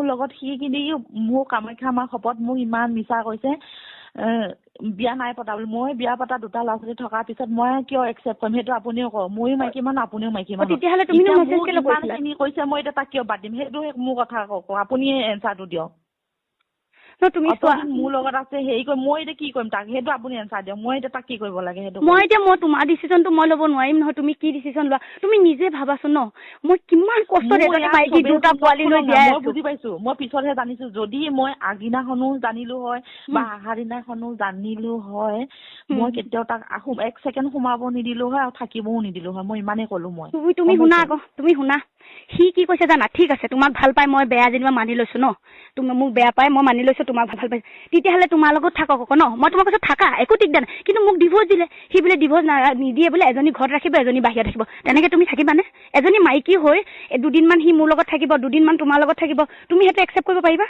মোৰ লগত সি কিন্তু মোৰ কামাখ্যা মাৰ শপত মোক ইমান মিছা কৈছে বিয়া নাই পতা বুলি মই বিয়া পতা দুটা ল'ৰা ছোৱালী থকাৰ পিছত মই কিয় একচেপ্ট কৰিম সেইটো আপুনিও কওক ময়ো মাইকী মানুহ আপুনিও মাইকী মানুহ তেতিয়াহ'লে তুমি মেছেজ কেলে কৰিছিলা ইমানখিনি কৈছে মই এতিয়া তাক কিয় বাদ দিম সেইটো মোৰ কথা কওক আপুনি এনচাৰটো দিয়ক তুমি মোৰ লগত আছে হেৰি কৰি মই এতিয়া কি কৰিম তাক সেইটো আপুনি এনচাৰ দিয়ক মই এতিয়া তাক কি কৰিব লাগে সেইটো মই তোমাৰ ডিচিশ্যনটো মই ল'ব নোৱাৰিম নহয় তুমি কি ডিচিশ্যন লোৱা তুমি নিজে ভাবাচোন ন মই কিমান কষ্টত এজনী মাইকী দুটা পোৱালি লৈ বিয়াই আছো মই বুজি পাইছো মই পিছতহে জানিছো যদি মই আগদিনাখনো জানিলো হয় বা আহাৰ দিনাখনো জানিলো হয় মই কেতিয়াও তাক এক ছেকেণ্ড সোমাব নিদিলো হয় আৰু থাকিবও নিদিলো হয় মই ইমানেই ক'লো মই তুমি শুনা আকৌ তুমি শুনা সি কি কৈছে জানা ঠিক আছে তোমাক ভাল পাই মই বেয়া যেনিবা মানি লৈছো ন তুমি মোক বেয়া পাই মই মানি লৈছো তোমাক ভাল পাইছে তেতিয়াহ'লে তোমাৰ লগত থাকক আকৌ ন মই তোমাক কৈছো থাকা একো দিগদাৰ নাই কিন্তু মোক ডিভোৰ্চ দিলে সি বোলে ডিভোৰ্চ নিদিয়ে বোলে এজনী ঘৰত ৰাখিব এজনী বাহিৰত ৰাখিব তেনেকে তুমি থাকিবানে এজনী মাইকী হৈ দুদিনমান সি মোৰ লগত থাকিব দুদিনমান তোমাৰ লগত থাকিব তুমি সেইটো একচেপ্ট কৰিব পাৰিবা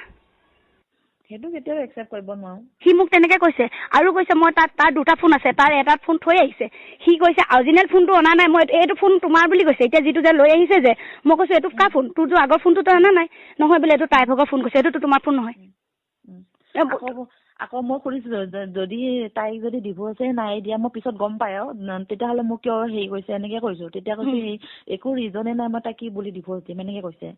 সেইটো কেতিয়াও একচেপ্ট কৰিব নোৱাৰো সি মোক তেনেকে কৈছে আৰু কৈছে মই তাৰ দুটা ফোন আছে তাৰ এটাত ফোন থৈ আহিছে সি কৈছে অৰিজিনেল ফোনটো অনা নাই মই এইটো ফোন তোমাৰ বুলি কৈছে এতিয়া যিটো যে লৈ আহিছে যে মই কৈছো এইটো কাৰ ফোন তোৰ আগৰ ফোনটো তই অনা নাই নহয় বোলে এইটো তাইৰ ভাগৰ ফোন কৈছে এইটো তোমাৰ ফোন নহয় আকৌ মই সুধিছিলো যদি তাইক যদি ডিভোৰ্চে নাই দিয়া মই পিছত গম পাই তেতিয়াহ'লে মোক কিয় হেৰি কৰিছে এনেকে কৈছো তেতিয়া কৈছে একো ৰিজনে নাই মই তাইক কি বুলি ডিভোৰ্চ দিম এনেকে কৈছে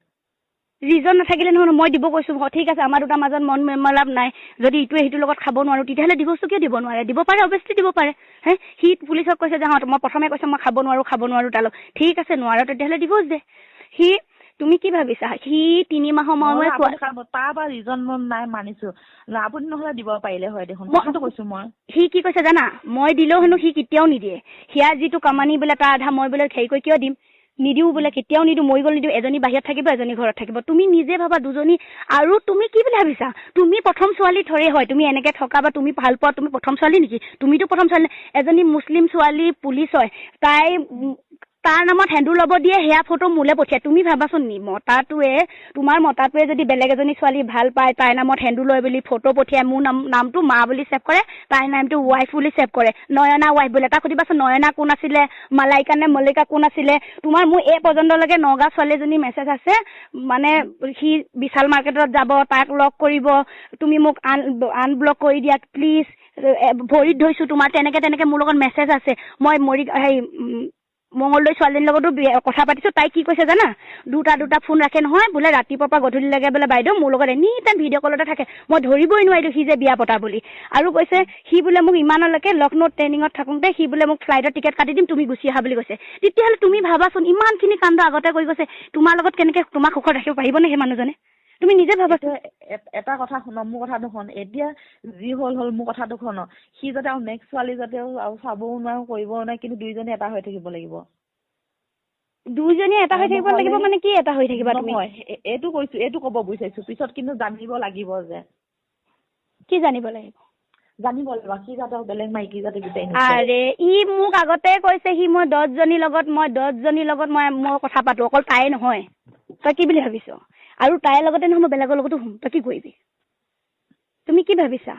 ৰিজন নাথাকিলে নহয় মই দিব কৈছো ঠিক আছে আমাৰ দুটাৰ মাজত মন মেলাপ নাই যদি ইটোৱে সিটোৰ লগত খাব নোৱাৰো তেতিয়াহ'লে ডিভোৰ্চটো কিয় দিব নোৱাৰে দিব পাৰে অৱশ্যে দিব পাৰে সি পুলিচক কৈছে যে মই প্ৰথমে কৈছে মই খাব নোৱাৰো তাৰ লগত ঠিক আছে নোৱাৰো তেতিয়াহ'লে ডিভোৰ্চ দে সি তুমি কি ভাবিছা সি 3 মাহৰ তাৰ বা ৰিজন নাই মানিছো আপুনি নহ'লে দিব পাৰিলে হয় দেখোন কথাটো কৈছো মই সি কি কৈছে জানা মই দিলেও হেনো সি কেতিয়াও নিদিয়ে সিয়াৰ যিটো কামানি বোলে তাৰ আধা মই বোলে হেৰি কৰি কিয় দিম নিদিও বোলে কেতিয়াও নিদিও মই গ'ল নিদিও এজনী বাহিৰত থাকিব এজনী ঘৰত থাকিব তুমি নিজে ভাবা দুজনী আৰু তুমি কি বুলি ভাবিছা তুমি প্ৰথম ছোৱালী থৰে হয় তুমি এনেকে থকা বা তুমি ভাল পোৱা তুমি প্ৰথম ছোৱালী নেকি তুমিতো প্ৰথম ছোৱালী এজনী মুছলিম ছোৱালী পুলিচ হয় তাই তাৰ নামত হেন্দু ল'ব দিয়ে সেয়া ফটো মোলে পঠিয়াই তুমি ভাবাচোন তোমাৰ মতাটোৱে যদি বেলেগ এজনী ছোৱালী ভাল পায় তাইৰ নামত হেন্দু লয় বুলি ফটো পঠিয়াই মোৰ নামটো মা বুলি ছেভ কৰে তাইৰ নামটো ৱাইফ বুলি ছেভ কৰে নয়না ৱাইফ বুলি এটা সুধিবাচোন নয়না কোন আছিলে মালাইকা নে মল্লিকা কোন আছিলে তোমাৰ মোৰ এই পৰ্যন্তলৈকে নগা ছোৱালীজনী মেছেজ আছে মানে সি বিশাল মাৰ্কেটত যাব তাক লগ কৰিব তুমি মোক আনব্লক কৰি দিয়া প্লিজ ভৰিত ধৰিছো তোমাৰ তেনেকে মোৰ লগত মেছেজ আছে মই মংগলদৈ ছোৱালীজনীৰ লগতো কথা পাতিছো তাই কি কৈছে জানা দুটা ফোন ৰাখে নহয় বোলে ৰাতিপুৱাৰ পৰা গধূলিলৈকে বোলে বাইদেউ মোৰ লগত এনি টাইম ভিডিঅ' কলতে থাকে মই ধৰিবই নোৱাৰিলো সি যে বিয়া পতা বুলি আৰু কৈছে সি বোলে মোক ইমানলৈকে লক্ষ্ণৌ ট্ৰেইনিঙত থাকোঁতে সি বোলে মোক ফ্লাইটৰ টিকেট কাটি দিম তুমি গুচি আহা বুলি কৈছে তেতিয়াহ'লে তুমি ভাবাচোন ইমানখিনি কাণ্ড আগতে কৰি গৈছে তোমাৰ লগত কেনেকে তোমাক সুখত ৰাখিব পাৰিবনে সেই মানুহজনে তুমি নিজে ভাবাচোন এটা কথা শুন মোৰ কথাটো শুন এতিয়া যি হ'ল মোৰ কথাটো শুন সি যাতে আৰু নেক্সট ছোৱালী যাতে আৰু চাবও নোৱাৰো কৰিবও নোৱাৰে কিন্তু দুইজনী এটা হৈ থাকিব লাগিব দুইজনী এটা হৈ থাকিব লাগিব মানে কি এটা হৈ থাকিবা তুমি এইটো কৈছো এইটো ক'ব বিচাৰিছো পিছত কিন্তু জানিব লাগিব যে কি জানিব লাগিব সি যাতে বেলেগ মাইকী যাতে বিচাৰি আৰে ই মোক আগতে কৈছে সি মই 10 জনীৰ লগত মই কথা পাতো অকল তাই নহয় তই কি বুলি ভাবিছ আৰু তাইৰ লগতে নহয় মই বেলেগৰ লগতো শুম তই কি কৰিবি তুমি কি ভাবিছা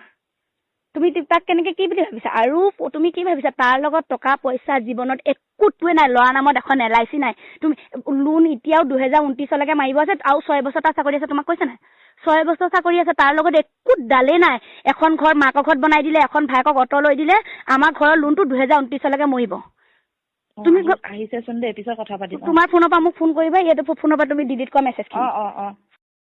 তুমি তাক কেনেকে কি বুলি ভাবিছা আৰু তুমি কি ভাবিছা তাৰ লগত টকা পইচা জীৱনত একোটোৱে নাই ল'ৰা নামত এখন LIC নাই তুমি লোন এতিয়াও 2029লৈকে মাৰিব আছে আৰু 6 বছৰ তাৰ চাকৰি আছে তোমাক কৈছে নাই 6 বছৰ চাকৰি আছে তাৰ লগত একো ডালে নাই এখন ঘৰ মাকৰ ঘৰত বনাই দিলে এখন ভাইকক অটো লৈ দিলে আমাৰ ঘৰৰ লোনটো 2029লৈকে মৰিব তুমি আহিছেচোন দে পিছত কথা পাতিম তোমাৰ ফোনৰ পৰা মোক ফোন কৰিবা এইটো ফোনৰ পৰা তুমি ডিলিট কৰা মেছেজ